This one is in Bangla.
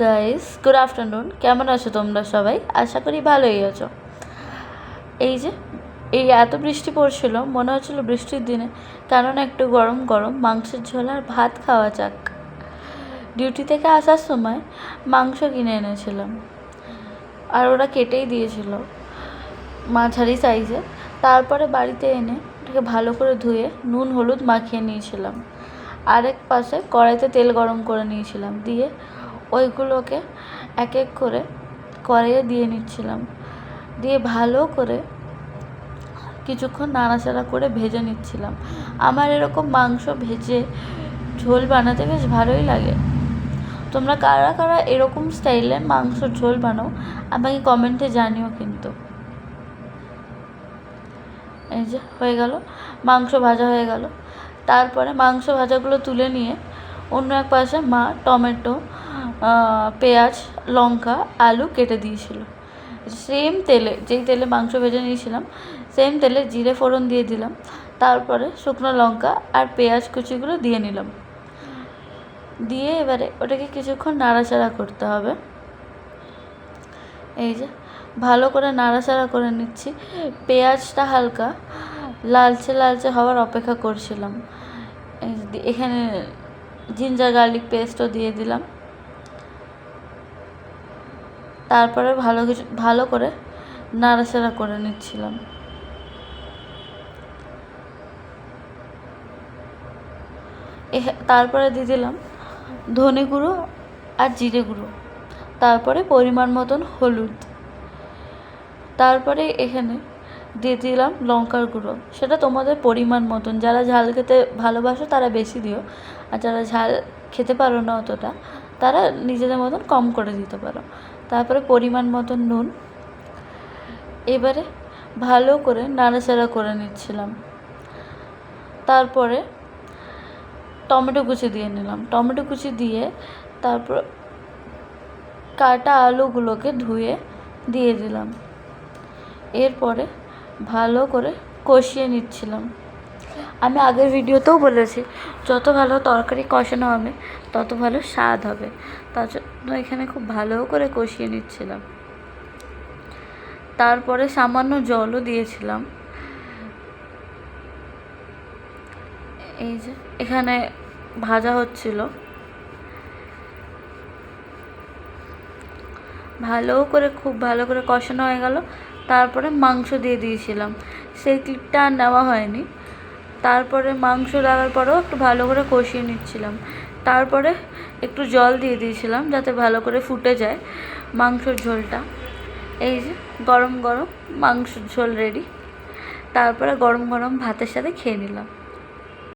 Guys, good afternoon. কেমন আছো তোমরা সবাই? আশা করি ভালোই আছো। এই এত বৃষ্টি পড়ছিল, মনে হচ্ছিল বৃষ্টির দিনে কেননা একটু গরম গরম মাংসের ঝোল আর ভাত খাওয়া যাক। ডিউটি থেকে আসার সময় মাংস কিনে এনেছিলাম, আর ওরা কেটেই দিয়েছিল মাঝারি সাইজে। তারপরে বাড়িতে এনে ওটাকে ভালো করে ধুয়ে নুন হলুদ মাখিয়ে নিয়েছিলাম। আরেক পাশে কড়াইতে তেল গরম করে নিয়েছিলাম, দিয়ে ওইগুলোকে এক এক করে কড়াইয়ে দিয়ে নিচ্ছিলাম। দিয়ে ভালো করে কিছুক্ষণ নাড়াচাড়া করে ভেজে নিচ্ছিলাম। আমার এরকম মাংস ভেজে ঝোল বানাতে বেশ ভালোই লাগে। তোমরা কারা কারা এরকম স্টাইলে মাংসর ঝোল বানাও আমাকে কমেন্টে জানিও কিন্তু। এই যে হয়ে গেল, মাংস ভাজা হয়ে গেল। তারপরে মাংস ভাজাগুলো তুলে নিয়ে অন্য এক পাশে মা টমেটো, পেঁয়াজ, লঙ্কা, আলু কেটে দিয়েছিল। সেম তেলে, যেই তেলে মাংস ভেজে নিয়েছিলাম সেম তেলে জিরে ফোড়ন দিয়ে দিলাম। তারপরে শুকনো লঙ্কা আর পেঁয়াজ কুচিগুলো দিয়ে নিলাম। দিয়ে এবারে ওটাকে কিছুক্ষণ নাড়াচাড়া করতে হবে। এই যে ভালো করে নাড়াচাড়া করে নিচ্ছি। পেঁয়াজটা হালকা লালচে লালচে হওয়ার অপেক্ষা করছিলাম। এখানে জিঞ্জার গার্লিক পেস্টও দিয়ে দিলাম। তারপরে ভালো করে নাড়াচাড়া করে নিচ্ছিলাম। তারপরে দিয়ে দিলাম ধনে গুঁড়ো আর জিরে গুঁড়ো, তারপরে পরিমাণ মতন হলুদ, তারপরে এখানে দিয়ে দিলাম লঙ্কার গুঁড়ো। সেটা তোমাদের পরিমাণ মতন, যারা ঝাল খেতে ভালোবাসো তারা বেশি দিও, আর যারা ঝাল খেতে পারো না অতটা তারা নিজেদের মতন কম করে দিতে পারো। তারপরে পরিমাণ মতন নুন। এবারে ভালো করে নাড়াচাড়া করে নিচ্ছিলাম। তারপরে টমেটো কুচি দিয়ে নিলাম। টমেটো কুচি দিয়ে তারপর কাটা আলুগুলোকে ধুয়ে দিয়ে দিলাম। এরপরে ভালো করে কষিয়ে নিচ্ছিলাম। আমি আগের ভিডিওতেও বলেছি, যত ভালো তরকারি কষানো হবে তত ভালো স্বাদ হবে। তার জন্য এখানে খুব ভালো করে কষিয়ে নিচ্ছিলাম। তারপরে সামান্য জলও দিয়েছিলাম। এই যে এখানে ভাজা হচ্ছিল, খুব ভালো করে কষানো হয়ে গেল। তারপরে মাংস দিয়ে দিয়েছিলাম, সেই ক্লিপটা আর নেওয়া হয়নি। তারপরে মাংস দেওয়ার পরেও একটু ভালো করে কষিয়ে নিচ্ছিলাম। তারপরে একটু জল দিয়ে দিয়েছিলাম যাতে ভালো করে ফুটে যায় মাংসর ঝোলটা। এই যে গরম গরম মাংসর ঝোল রেডি। তারপরে গরম গরম ভাতের সাথে খেয়ে নিলাম।